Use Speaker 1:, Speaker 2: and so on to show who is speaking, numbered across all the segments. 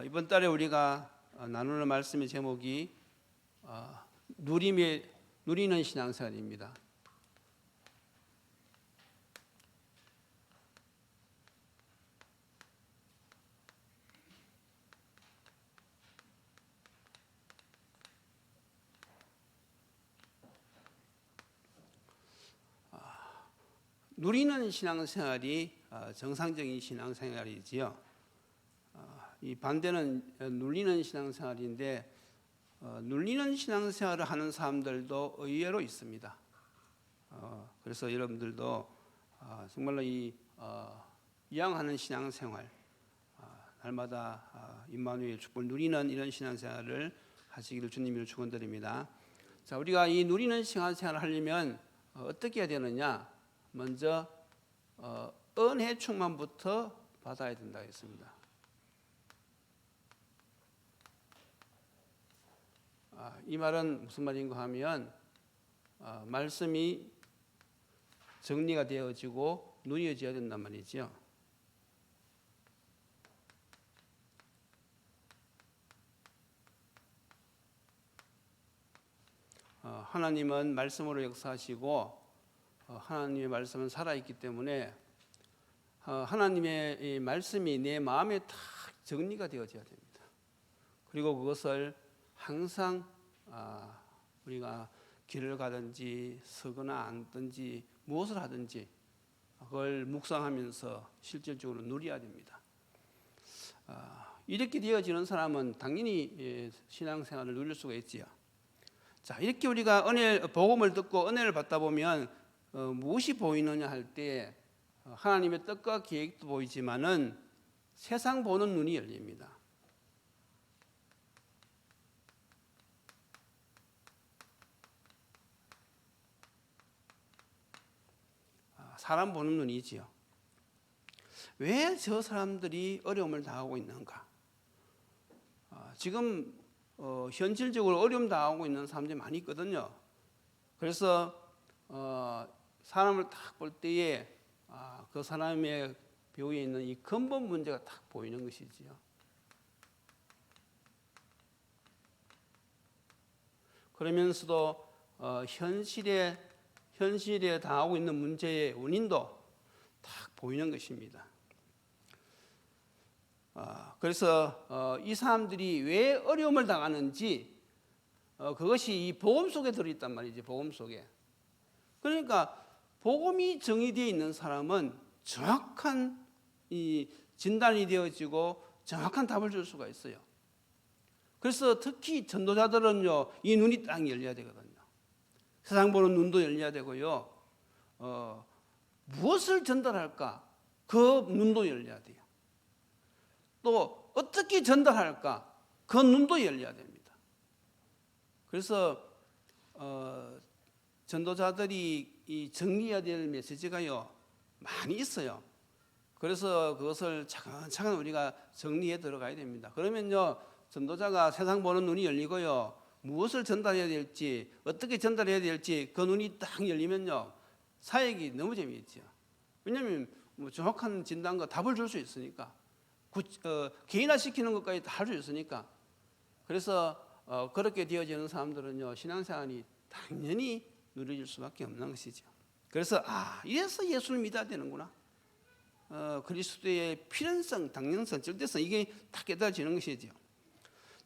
Speaker 1: 이번 달에 우리가 나누는 말씀의 제목이 누리는 신앙생활입니다. 누리는 신앙생활이 정상적인 신앙생활이지요. 이 반대는 눌리는 신앙생활인데 눌리는 신앙생활을 하는 사람들도 의외로 있습니다. 그래서 여러분들도 정말로 이왕하는 신앙생활, 날마다 임마누엘 축복을 누리는 이런 신앙생활을 하시기를 주님으로 축원드립니다. 자, 우리가 이 누리는 신앙생활을 하려면 어떻게 해야 되느냐? 먼저 은혜 충만부터 받아야 된다 했습니다. 이 말은 무슨 말인가 하면 말씀이 정리가 되어지고 누려져야 된단 말이죠. 하나님은 말씀으로 역사하시고 하나님의 말씀은 살아있기 때문에 하나님의 이 말씀이 내 마음에 딱 정리가 되어져야 됩니다. 그리고 그것을 항상 우리가 길을 가든지 서거나 앉든지 무엇을 하든지 그걸 묵상하면서 실질적으로 누려야 됩니다. 이렇게 되어지는 사람은 당연히 신앙생활을 누릴 수가 있지요. 자, 이렇게 우리가 복음을 듣고 은혜를 받다 보면 무엇이 보이느냐 할 때 하나님의 뜻과 계획도 보이지만은 세상 보는 눈이 열립니다. 사람 보는 눈이지요. 왜 저 사람들이 어려움을 당하고 있는가? 지금 현실적으로 어려움 당하고 있는 사람들이 많이 있거든요. 그래서 사람을 딱 볼 때에 그 사람의 배후에 있는 이 근본 문제가 딱 보이는 것이지요. 그러면서도 현실에 당하고 있는 문제의 원인도 딱 보이는 것입니다. 그래서 이 사람들이 왜 어려움을 당하는지 그것이 이 복음 속에 들어있단 말이지. 복음 속에. 그러니까 복음이 정의되어 있는 사람은 정확한 이 진단이 되어지고 정확한 답을 줄 수가 있어요. 그래서 특히 전도자들은요, 이 눈이 딱 열려야 되거든요. 세상 보는 눈도 열려야 되고요. 무엇을 전달할까? 그 눈도 열려야 돼요. 또 어떻게 전달할까? 그 눈도 열려야 됩니다. 그래서 전도자들이 이 정리해야 될 메시지가요 많이 있어요. 그래서 그것을 차근차근 우리가 정리해 들어가야 됩니다. 그러면요 전도자가 세상 보는 눈이 열리고요 무엇을 전달해야 될지 어떻게 전달해야 될지 그 눈이 딱 열리면요 사역이 너무 재미있죠. 왜냐하면 정확한 진단과 답을 줄 수 있으니까 개인화시키는 것까지 다 할 수 있으니까. 그래서 그렇게 되어지는 사람들은요 신앙생활이 당연히 누려질 수밖에 없는 것이죠. 그래서 이래서 예수를 믿어야 되는구나. 그리스도의 필연성, 당연성, 절대성 이게 다 깨달아지는 것이죠.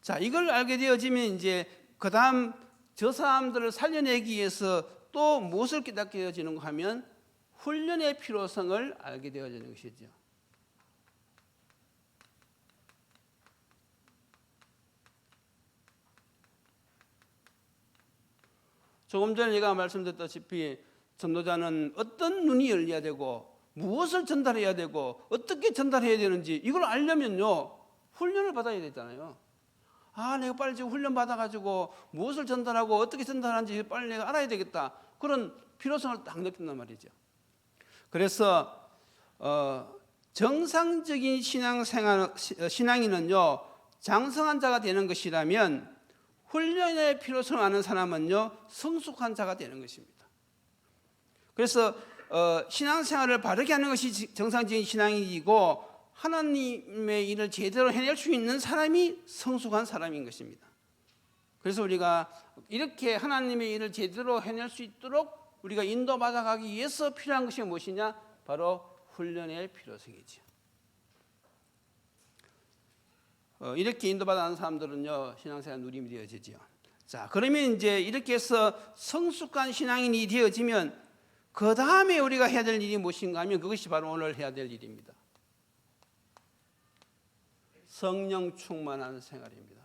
Speaker 1: 자, 이걸 알게 되어지면 이제 그 다음 저 사람들을 살려내기 위해서 또 무엇을 깨닫게 되어지는가 하면 훈련의 필요성을 알게 되어지는 것이죠. 조금 전에 제가 말씀드렸다시피 전도자는 어떤 눈이 열려야 되고 무엇을 전달해야 되고 어떻게 전달해야 되는지 이걸 알려면요 훈련을 받아야 되잖아요. 내가 빨리 지금 훈련 받아가지고 무엇을 전달하고 어떻게 전달하는지 빨리 내가 알아야 되겠다. 그런 필요성을 딱 느낀단 말이죠. 그래서 정상적인 신앙인은요 장성한 자가 되는 것이라면 훈련의 필요성을 아는 사람은요 성숙한 자가 되는 것입니다. 그래서 신앙생활을 바르게 하는 것이 정상적인 신앙이고 하나님의 일을 제대로 해낼 수 있는 사람이 성숙한 사람인 것입니다. 그래서 우리가 이렇게 하나님의 일을 제대로 해낼 수 있도록 우리가 인도받아 가기 위해서 필요한 것이 무엇이냐? 바로 훈련의 필요성이죠. 이렇게 인도받아 는 사람들은요, 신앙생활 누림이 되어지죠. 자, 그러면 이제 이렇게 해서 성숙한 신앙인이 되어지면 그 다음에 우리가 해야 될 일이 무엇인가 하면 그것이 바로 오늘 해야 될 일입니다. 성령 충만한 생활입니다.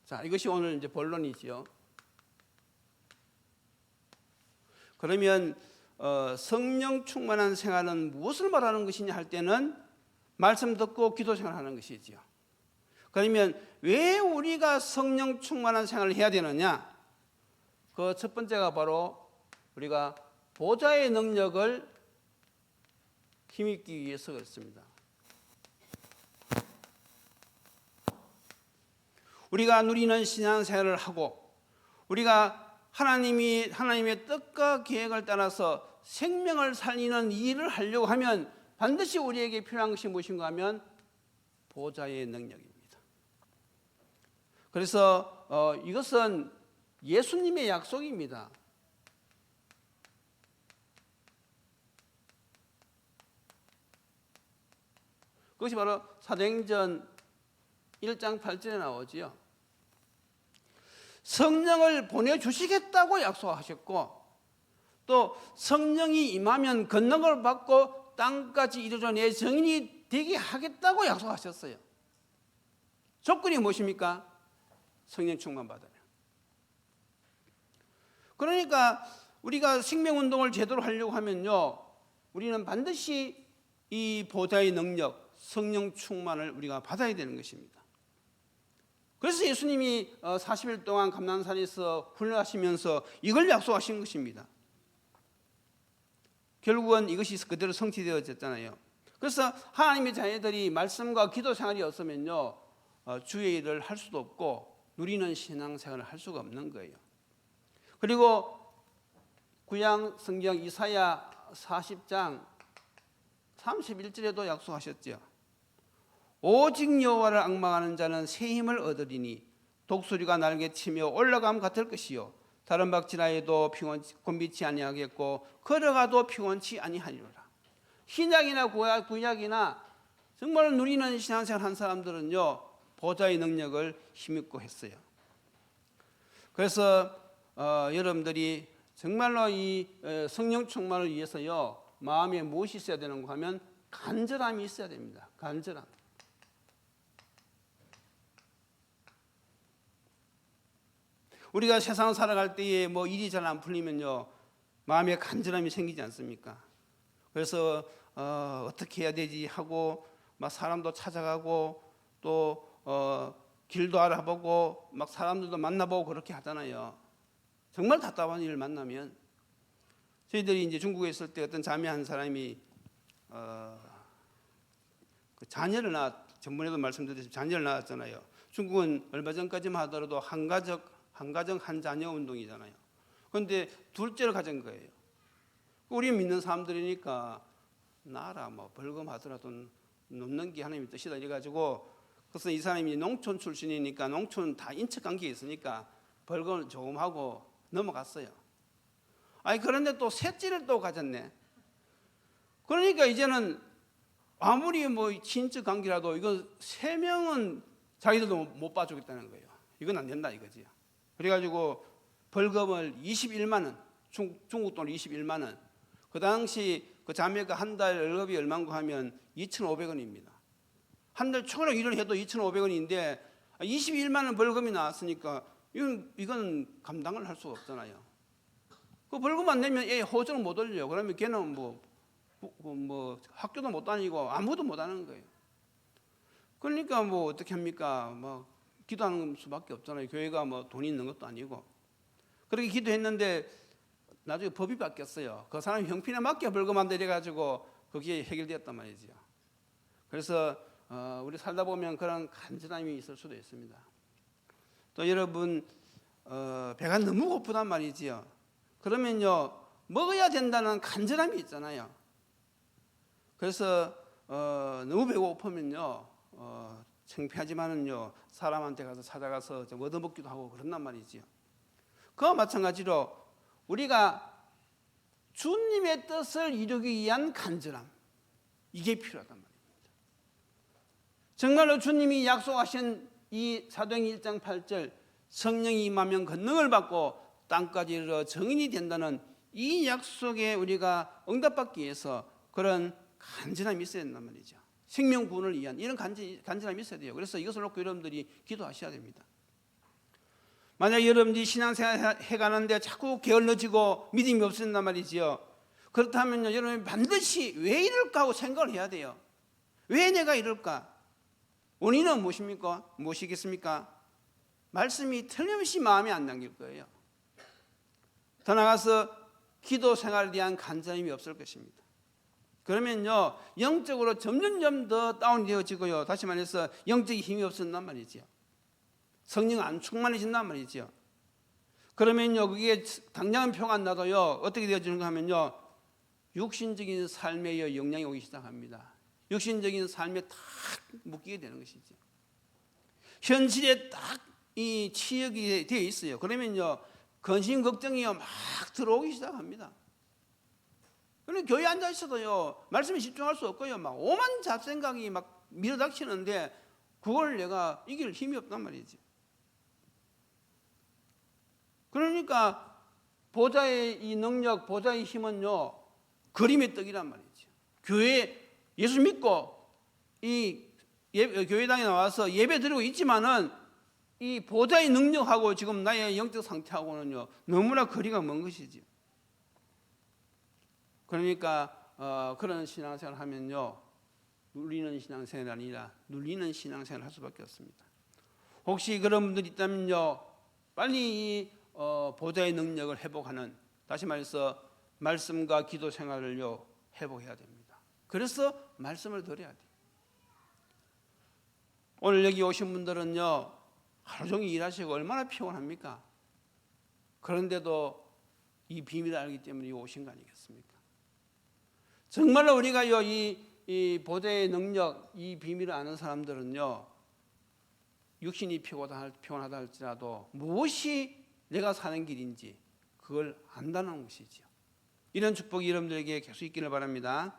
Speaker 1: 자, 이것이 오늘 이제 본론이지요. 그러면 성령 충만한 생활은 무엇을 말하는 것이냐 할 때는 말씀 듣고 기도 생활하는 것이지요. 그러면 왜 우리가 성령 충만한 생활을 해야 되느냐? 그 첫 번째가 바로 우리가 보좌의 능력을 힘입기 위해서 그렇습니다. 우리가 누리는 신앙생활을 하고 우리가 하나님의 뜻과 계획을 따라서 생명을 살리는 일을 하려고 하면 반드시 우리에게 필요한 것이 무엇인가 하면 보좌의 능력입니다. 그래서 이것은 예수님의 약속입니다. 그것이 바로 사도행전 1장 8절에 나오지요. 성령을 보내주시겠다고 약속하셨고 또 성령이 임하면 권능을 받고 땅까지 이르러 내 증인이 되게 하겠다고 약속하셨어요. 조건이 무엇입니까? 성령 충만 받으면. 그러니까 우리가 생명운동을 제대로 하려고 하면요, 우리는 반드시 이 보좌의 능력, 성령 충만을 우리가 받아야 되는 것입니다. 그래서 예수님이 40일 동안 감난산에서 훈련하시면서 이걸 약속하신 것입니다. 결국은 이것이 그대로 성취되어졌잖아요. 그래서 하나님의 자녀들이 말씀과 기도 생활이 없으면요, 주의 일을 할 수도 없고 누리는 신앙생활을 할 수가 없는 거예요. 그리고 구약 성경 이사야 40장 31절에도 약속하셨죠. 오직 여호와를 앙망하는 자는 새 힘을 얻으리니 독수리가 날개치며 올라감 같을 것이요 다른 박질하여도 곤비치 아니하겠고 걸어가도 피곤치 아니하리라. 신약이나 구약이나 정말 누리는 신앙생활 한 사람들은요, 보좌의 능력을 힘입고 했어요. 그래서 여러분들이 정말로 이 성령 충만을 위해서요, 마음에 무엇이 있어야 되는가 하면 간절함이 있어야 됩니다. 간절함. 우리가 세상을 살아갈 때에 뭐 일이 잘 안 풀리면요, 마음에 간절함이 생기지 않습니까? 그래서 어떻게 해야 되지 하고 막 사람도 찾아가고 또 길도 알아보고 막 사람들도 만나보고 그렇게 하잖아요. 정말 답답한 일을 만나면 저희들이 이제 중국에 있을 때 어떤 자매 한 사람이 그 자녀를 전번에도 말씀드렸듯이 자녀를 낳았잖아요. 중국은 얼마 전까지만 하더라도 한 가정 한 자녀 운동이잖아요. 그런데 둘째를 가진 거예요. 우리 믿는 사람들이니까 나라 뭐 벌금 하더라도 놓는 게 하나님의 뜻이다 이래가지고, 그래서 이 사람이 농촌 출신이니까 농촌 다 인척 관계에 있으니까 벌금을 조금 하고 넘어갔어요. 아니 그런데 또 셋째를 또 가졌네. 그러니까 이제는 아무리 뭐 친척 관계라도 이건 3명은 자기들도 못 봐주겠다는 거예요. 이건 안 된다 이거지. 그래가지고 벌금을 21만 원, 중국 돈 21만 원. 그 당시 그 자매가 한 달 월급이 얼마인가 하면 2,500원입니다. 한 달 초로 일을 해도 2,500원인데 21만 원 벌금이 나왔으니까 이건 감당을 할 수가 없잖아요. 그 벌금 안 내면 애 호적을 못 올려. 그러면 걔는 뭐 학교도 못 다니고 아무도 못 하는 거예요. 그러니까 뭐 어떻게 합니까? 뭐 기도하는 수밖에 없잖아요. 교회가 뭐 돈이 있는 것도 아니고. 그렇게 기도했는데 나중에 법이 바뀌었어요. 그 사람이 형편에 맞게 벌금 안 내려가지고 그게 해결되었단 말이죠. 그래서 우리 살다 보면 그런 간절함이 있을 수도 있습니다. 또 여러분 배가 너무 고프단 말이지요. 그러면요 먹어야 된다는 간절함이 있잖아요. 그래서 너무 배고프면요 창피하지만은요 사람한테 가서 찾아가서 좀 얻어먹기도 하고 그런단 말이지요. 그와 마찬가지로 우리가 주님의 뜻을 이루기 위한 간절함, 이게 필요하단 말입니다. 정말로 주님이 약속하신 이 사도행전 1장 8절 성령이 임하면 권능을 받고 땅까지 이르러 정인이 된다는 이 약속에 우리가 응답받기 위해서 그런 간절함이 있어야 된단 말이죠. 생명 구원을 위한 이런 간절함이 있어야 돼요. 그래서 이것을 놓고 여러분들이 기도하셔야 됩니다. 만약 여러분들이 신앙생활 해가는데 자꾸 게을러지고 믿음이 없어진단 말이지요. 그렇다면 여러분이 반드시 왜 이럴까 하고 생각을 해야 돼요. 왜 내가 이럴까? 원인은 무엇입니까? 무엇이겠습니까? 말씀이 틀림없이 마음에 안 담길 거예요. 더 나아가서 기도 생활에 대한 간절함이 없을 것입니다. 그러면요 영적으로 점점 더 다운되어지고요. 다시 말해서 영적인 힘이 없어진단 말이지요. 성령 안 충만해진단 말이지요. 그러면요 그게 당장은 표가 안 나도요 어떻게 되어지는가 하면요 육신적인 삶에 영향이 오기 시작합니다. 육신적인 삶에 탁 묶이게 되는 것이죠. 현실에 딱 이 치역이 되어 있어요. 그러면요 근심 걱정이 막 들어오기 시작합니다. 그런데 교회 앉아 있어도요 말씀에 집중할 수 없고요 막 오만 잡생각이 막 밀어닥치는데 그걸 내가 이길 힘이 없단 말이지. 그러니까 보좌의 이 능력, 보좌의 힘은요 그림의 떡이란 말이죠. 교회 예수 믿고 이 교회당에 나와서 예배 드리고 있지만은 이 보좌의 능력하고 지금 나의 영적 상태하고는요 너무나 거리가 먼 것이죠. 그러니까 그런 신앙생활을 하면요 눌리는 신앙생활이 아니라 눌리는 신앙생활을 할 수밖에 없습니다. 혹시 그런 분들이 있다면요 빨리 이 보좌의 능력을 회복하는, 다시 말해서 말씀과 기도 생활을요 회복해야 됩니다. 그래서 말씀을 드려야 돼요. 오늘 여기 오신 분들은요 하루 종일 일하시고 얼마나 피곤합니까? 그런데도 이 비밀을 알기 때문에 오신 거 아니겠습니까? 정말로 우리가요 이 보좌의 능력, 이 비밀을 아는 사람들은요 육신이 피곤하다 할지라도 무엇이 내가 사는 길인지 그걸 안다는 것이죠. 이런 축복이 여러분들에게 계속 있기를 바랍니다.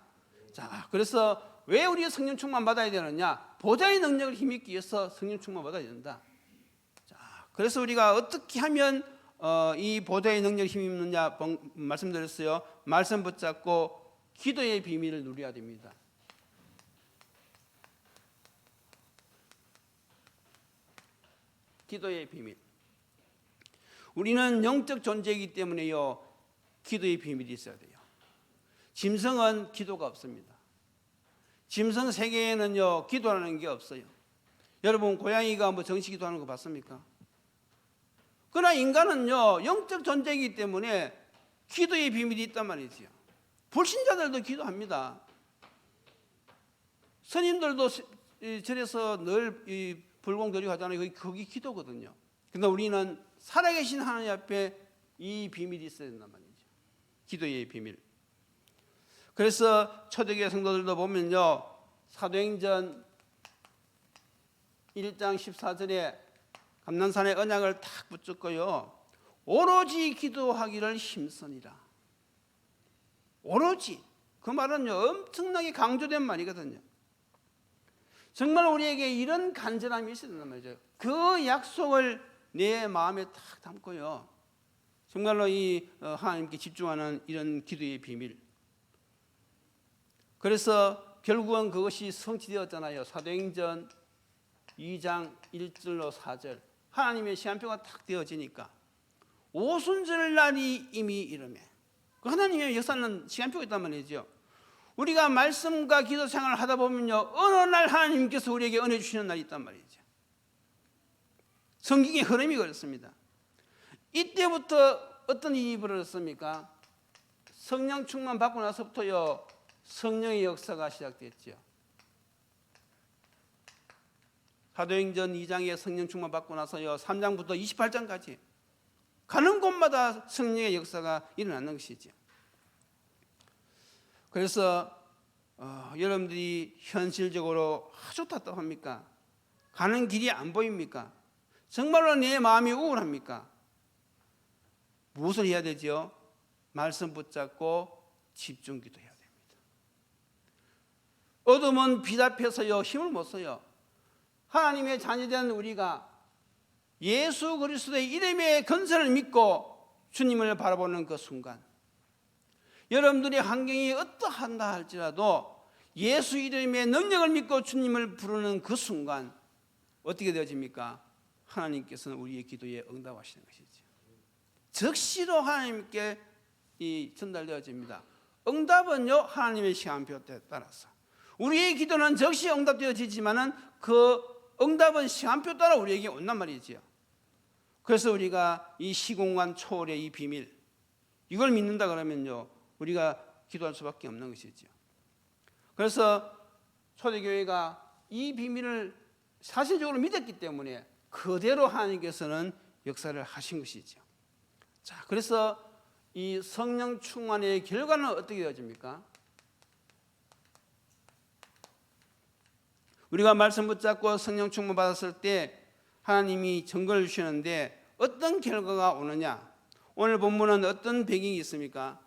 Speaker 1: 자, 그래서 왜 우리가 성령 충만 받아야 되느냐? 보좌의 능력을 힘입기 위해서 성령 충만 받아야 된다. 자, 그래서 우리가 어떻게 하면 이 보좌의 능력을 힘입느냐 말씀드렸어요. 말씀 붙잡고 기도의 비밀을 누려야 됩니다. 기도의 비밀. 우리는 영적 존재이기 때문에요 기도의 비밀이 있어야 돼요. 짐승은 기도가 없습니다. 짐승 세계에는요 기도라는 게 없어요. 여러분 고양이가 뭐 정식 기도하는 거 봤습니까? 그러나 인간은요 영적 존재이기 때문에 기도의 비밀이 있단 말이지요. 불신자들도 기도합니다. 스님들도 절에서 늘 불공드리고 하잖아요. 그게 기도거든요. 그런데 우리는 살아계신 하나님 앞에 이 비밀이 있어야 된단 말이죠. 기도의 비밀. 그래서 초대교회 성도들도 보면요 사도행전 1장 14절에 감난산의 언약을 탁 붙잡고요 오로지 기도하기를 힘쓰니라. 오로지, 그 말은요 엄청나게 강조된 말이거든요. 정말 우리에게 이런 간절함이 있어야 된단 말이죠. 그 약속을 내 마음에 탁 담고요 정말로 이 하나님께 집중하는 이런 기도의 비밀. 그래서 결국은 그것이 성취되었잖아요. 사도행전 2장 1절로 4절 하나님의 시간표가 탁 되어지니까 오순절 날이 이미 이르매. 그 하나님의 역사는 시간표가 있단 말이죠. 우리가 말씀과 기도 생활을 하다 보면요 어느 날 하나님께서 우리에게 은혜 주시는 날이 있단 말이죠. 성경의 흐름이 그렇습니다. 이때부터 어떤 일이 벌어졌습니까? 성령 충만 받고 나서부터요 성령의 역사가 시작됐죠. 사도행전 2장에 성령 충만 받고 나서요 3장부터 28장까지 가는 곳마다 성령의 역사가 일어나는 것이죠. 그래서 여러분들이 현실적으로 아주 답답합니까? 가는 길이 안 보입니까? 정말로 내 마음이 우울합니까? 무엇을 해야 되죠? 말씀 붙잡고 집중 기도해야 됩니다. 어둠은 빛 앞에서요 힘을 못 써요. 하나님의 자녀된 우리가 예수 그리스도의 이름의 건설을 믿고 주님을 바라보는 그 순간, 여러분들의 환경이 어떠한다 할지라도 예수 이름의 능력을 믿고 주님을 부르는 그 순간 어떻게 되어집니까? 하나님께서는 우리의 기도에 응답하시는 것이죠. 즉시로 하나님께 전달되어집니다. 응답은요 하나님의 시간표에 따라서 우리의 기도는 즉시 응답되어지지만은 그 응답은 시간표 따라 우리에게 온단 말이지요. 그래서 우리가 이 시공간 초월의 이 비밀, 이걸 믿는다 그러면요 우리가 기도할 수밖에 없는 것이죠. 그래서 초대교회가 이 비밀을 사실적으로 믿었기 때문에 그대로 하나님께서는 역사를 하신 것이죠. 자, 그래서 이 성령 충만의 결과는 어떻게 되어집니까? 우리가 말씀 붙잡고 성령 충만 받았을 때 하나님이 증거를 주시는데 어떤 결과가 오느냐? 오늘 본문은 어떤 배경이 있습니까?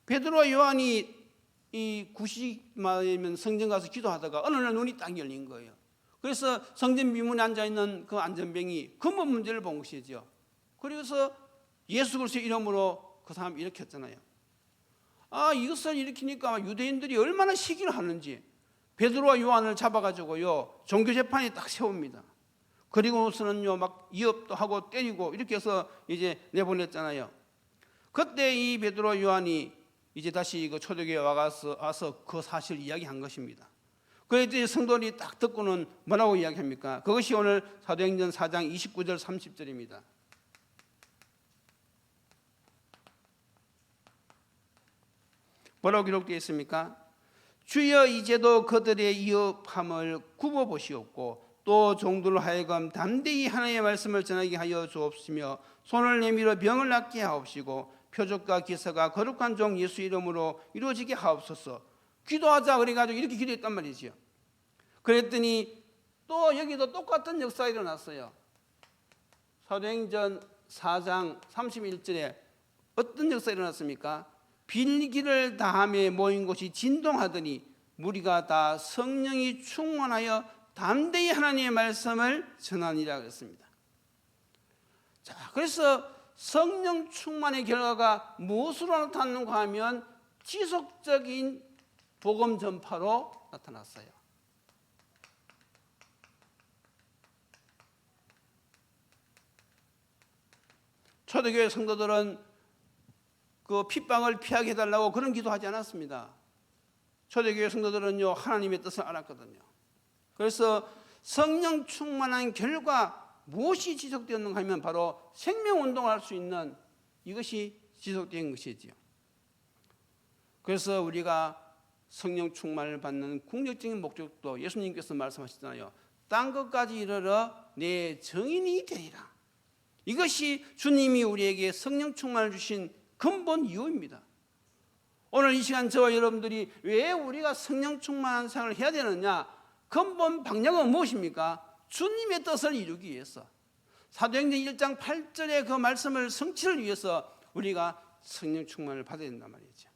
Speaker 1: 베드로와 요한이 이 구식마면 성전 가서 기도하다가 어느 날 눈이 딱 열린 거예요. 그래서 성전 미문에 앉아있는 그 안전병이 근본 문제를 본 것이죠. 그래서 예수 그리스도의 이름으로 그 사람 일으켰잖아요. 이것을 일으키니까 유대인들이 얼마나 시기를 하는지 베드로와 요한을 잡아가지고요 종교재판에 딱 세웁니다. 그리고서는요 막 이업도 하고 때리고 이렇게 해서 이제 내보냈잖아요. 그때 이 베드로와 요한이 이제 다시 그 초대교회에 와서 그 사실을 이야기한 것입니다. 그랬더니 성도들이 딱 듣고는 뭐라고 이야기합니까? 그것이 오늘 사도행전 4장 29절 30절입니다. 뭐라고 기록되어 있습니까? 주여 이제도 그들의 이업함을 굽어보시옵고 또 종들로 하여금 담대히 하나님의 말씀을 전하게 하여 주옵시며 손을 내밀어 병을 낫게 하옵시고 표적과 기사가 거룩한 종 예수 이름으로 이루어지게 하옵소서. 기도하자 그래가지고 이렇게 기도했단 말이지요. 그랬더니 또 여기도 똑같은 역사가 일어났어요. 사도행전 4장 31절에 어떤 역사가 일어났습니까? 빌기를 다함에 모인 곳이 진동하더니 무리가 다 성령이 충만하여 담대히 하나님의 말씀을 전하니라 그랬습니다. 자, 그래서 성령 충만의 결과가 무엇으로 나타나는가 하면 지속적인 복음 전파로 나타났어요. 초대교회 성도들은 그 핍박을 피하게 해달라고 그런 기도하지 않았습니다. 초대교회 성도들은요 하나님의 뜻을 알았거든요. 그래서 성령 충만한 결과 무엇이 지속되었는가 하면 바로 생명운동을 할 수 있는 이것이 지속된 것이지요. 그래서 우리가 성령 충만을 받는 궁극적인 목적도 예수님께서 말씀하시잖아요. 딴 것까지 이르러 내 증인이 되리라. 이것이 주님이 우리에게 성령 충만을 주신 근본 이유입니다. 오늘 이 시간 저와 여러분들이 왜 우리가 성령 충만한 생활을 해야 되느냐? 근본 방향은 무엇입니까? 주님의 뜻을 이루기 위해서. 사도행전 1장 8절의 그 말씀을 성취를 위해서 우리가 성령 충만을 받아야 된단 말이죠.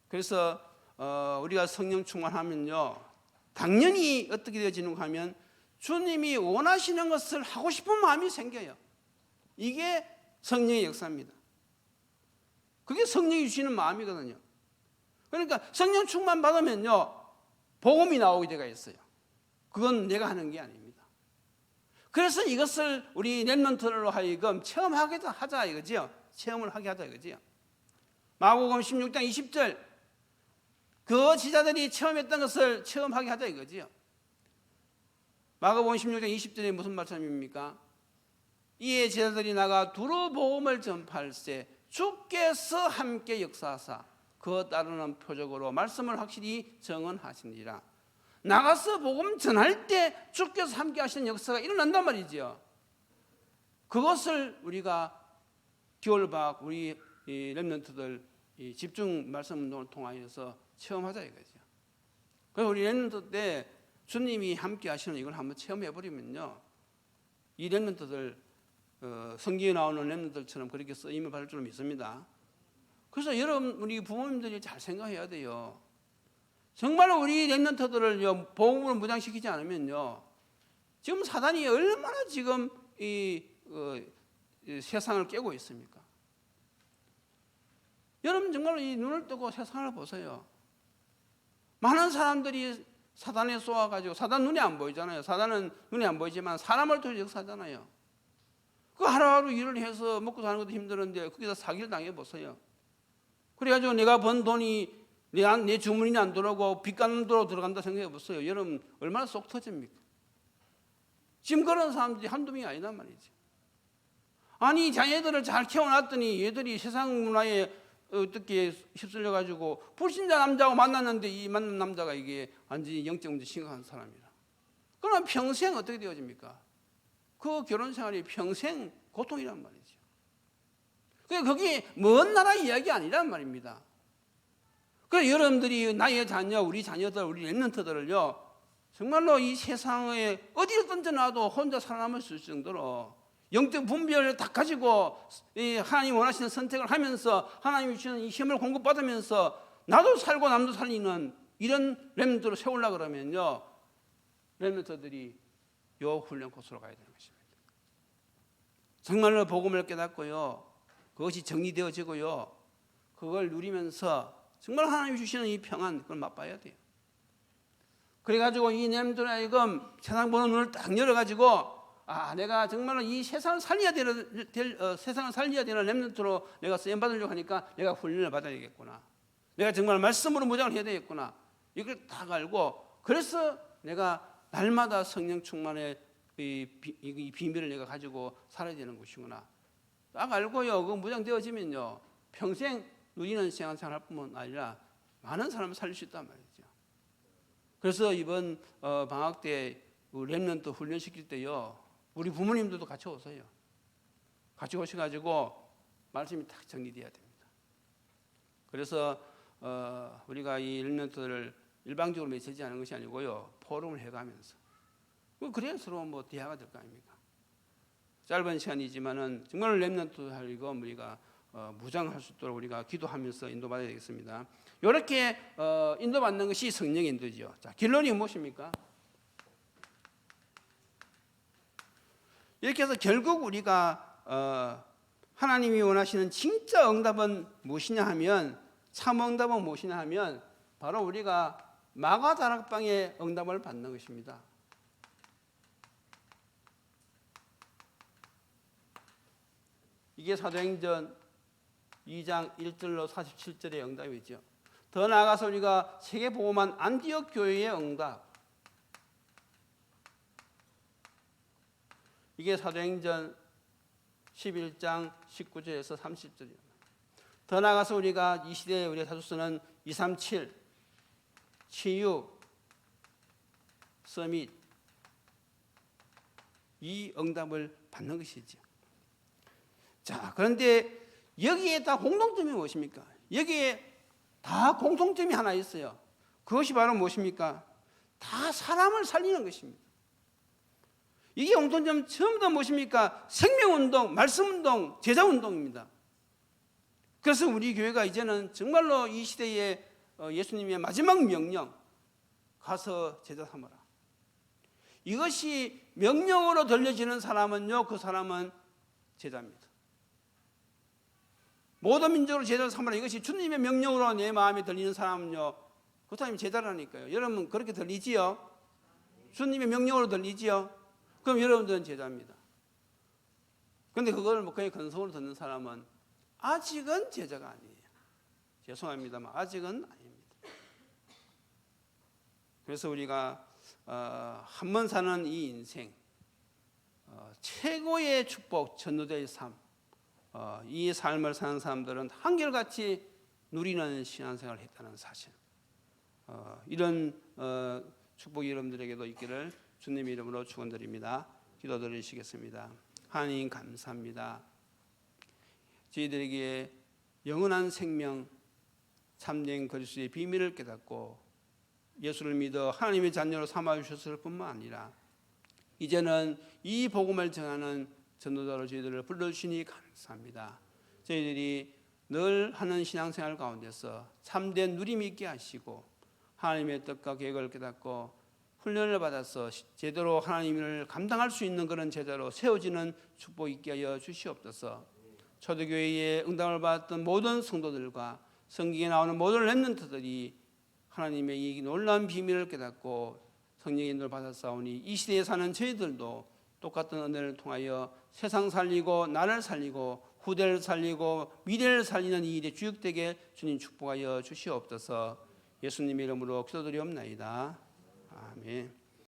Speaker 1: 그래서 우리가 성령 충만하면요 당연히 어떻게 되어지는가 하면 주님이 원하시는 것을 하고 싶은 마음이 생겨요. 이게 성령의 역사입니다. 그게 성령이 주시는 마음이거든요. 그러니까 성령 충만 받으면요 복음이 나오게 되어 있어요. 그건 내가 하는 게 아닙니다. 그래서 이것을 우리 렘넌트로 하여금 체험하게 하자 이거지요. 체험을 하게 하자 이거지요. 마가복음 16장 20절 그 지자들이 체험했던 것을 체험하게 하자 이거지요. 마가복음 16장 20절에 무슨 말씀입니까? 이에 제자들이 나가 두루 복음을 전파할세 주께서 함께 역사하사 그에 따르는 표적으로 말씀을 확실히 정언하시니라. 나가서 복음 전할 때 주께서 함께 하시는 역사가 일어난단 말이죠. 그것을 우리가 겨울방학 우리 렘넌트들 집중 말씀 운동을 통하여서 체험하자 이거죠. 그래서 우리 렘넌트 때 주님이 함께 하시는 이걸 한번 체험해 버리면요, 이 렘넌트들 성경에 나오는 렘넌트들처럼 그렇게 쓰임을 받을 줄 믿습니다. 그래서 여러분, 우리 부모님들이 잘 생각해야 돼요. 정말로 우리 렘넌트들을 복음으로 무장시키지 않으면요, 지금 사단이 얼마나 지금 이 세상을 깨고 있습니까? 여러분 정말로 이 눈을 뜨고 세상을 보세요. 많은 사람들이 사단에 쏘아가지고, 사단 눈이 안 보이잖아요. 사단은 눈이 안 보이지만 사람을 통해 역사하잖아요. 그 하루하루 일을 해서 먹고 사는 것도 힘드는데 거기다 사기를 당해보세요. 그래가지고 내가 번 돈이 내 주머니는 안 들어오고 빚감도로 들어간다 생각해보세요. 여러분 얼마나 속 터집니까? 지금 그런 사람들이 한두 명이 아니란 말이죠. 아니, 자녀들을 잘 키워놨더니 얘들이 세상 문화에 어떻게 휩쓸려가지고 불신자 남자하고 만났는데 이 만난 남자가 이게 완전히 영적 문제 심각한 사람이라. 그러면 평생 어떻게 되어집니까? 그 결혼 생활이 평생 고통이란 말이죠. 그게 먼 나라 이야기 아니란 말입니다. 그래서 여러분들이 나의 자녀, 우리 자녀들, 우리 렘넌트들을요, 정말로 이 세상에 어디를 던져놔도 혼자 살아남을 수 있을 정도로 영적 분별을 다 가지고 하나님 원하시는 선택을 하면서 하나님이 주시는 이 힘을 공급받으면서 나도 살고 남도 살리는 이런 렘넌트로 세우려고 그러면요, 렘넌트들이 요 훈련 코스로 가야 되는 것입니다. 정말로 복음을 깨닫고요, 그것이 정리되어지고요, 그걸 누리면서 정말 하나님이 주시는 이 평안, 그걸 맛봐야 돼요. 그래가지고 이 렘넌트들 하여금 세상 보는 눈을 딱 열어가지고, 내가 정말로 이 세상을 살려야 되는 렘넌트로 내가 쓰임받으려고 하니까 내가 훈련을 받아야겠구나. 내가 정말 말씀으로 무장을 해야 되겠구나. 이걸 다 알고, 그래서 내가 날마다 성령 충만의 이 비밀을 내가 가지고 살아야 되는 것이구나. 딱 알고요, 그 무장되어지면요, 평생 누리는 생활뿐만 아니라 많은 사람을 살릴 수 있단 말이죠. 그래서 이번 방학 때 렘넌트 훈련시킬 때요, 우리 부모님들도 같이 오세요. 같이 오셔가지고 말씀이 딱 정리돼야 됩니다. 그래서 우리가 이 렘넌트를 일방적으로 메시지하는 것이 아니고요, 포럼을 해가면서, 그래야 서로 대화가 될 거 아닙니까? 짧은 시간이지만은 정말 렘넌트 하려고 우리가 무장할 수 있도록 우리가 기도하면서 인도받아야 되겠습니다. 이렇게 인도받는 것이 성령의 인도죠. 자, 결론이 무엇입니까? 이렇게 해서 결국 우리가 하나님이 원하시는 진짜 응답은 무엇이냐 하면, 참 응답은 무엇이냐 하면 바로 우리가 마가다락방의 응답을 받는 것입니다. 이게 사도행전 2장 1절로 47절의 응답이죠. 더 나아가서 우리가 세계복음한 안디옥 교회의 응답, 이게 사도행전 11장 19절에서 30절이에요. 더 나아가서 우리가 이 시대에 우리가 자주 쓰는 237, 치유, 서밋, 이 응답을 받는 것이죠. 자, 그런데 여기에 다 공통점이 무엇입니까? 여기에 다 공통점이 하나 있어요. 그것이 바로 무엇입니까? 다 사람을 살리는 것입니다. 이게 공통점 전부 다 무엇입니까? 생명운동, 말씀운동, 제자운동입니다. 그래서 우리 교회가 이제는 정말로 이 시대에 예수님의 마지막 명령, 가서 제자 삼으라. 이것이 명령으로 들려지는 사람은요, 그 사람은 제자입니다. 모든 민족으로 제자를 삼으라. 이것이 주님의 명령으로 내 마음에 들리는 사람은요, 그 사람이 제자라니까요. 여러분 그렇게 들리지요? 주님의 명령으로 들리지요? 그럼 여러분들은 제자입니다. 그런데 그걸 그냥 근성으로 듣는 사람은 아직은 제자가 아니에요. 죄송합니다만 아직은 아닙니다. 그래서 우리가 한 번 사는 이 인생, 최고의 축복, 전도자의 삶, 이 삶을 사는 사람들은 한결같이 누리는 신앙생활을 했다는 사실, 이런 축복이 여러분들에게도 있기를 주님의 이름으로 축원드립니다. 기도드리시겠습니다. 하나님 감사합니다. 저희들에게 영원한 생명, 참된 그리스도의 비밀을 깨닫고 예수를 믿어 하나님의 자녀로 삼아주셨을 뿐만 아니라 이제는 이 복음을 전하는 전도자로 저희들을 불러주시니 감사합니다. 저희들이 늘 하는 신앙생활 가운데서 참된 누림이 있게 하시고 하나님의 뜻과 계획을 깨닫고 훈련을 받아서 제대로 하나님을 감당할 수 있는 그런 제자로 세워지는 축복 있게 하여 주시옵소서. 초대교회에 응답을 받았던 모든 성도들과 성경에 나오는 모든 렘넌트들이 하나님의 이 놀라운 비밀을 깨닫고 성령의 인도를 받았사오니 이 시대에 사는 저희들도 똑같은 은혜를 통하여 세상 살리고 나를 살리고 후대를 살리고 미래를 살리는 이 일에 주역되게 주님 축복하여 주시옵소서. 예수님의 이름으로 기도드리옵나이다. 아멘.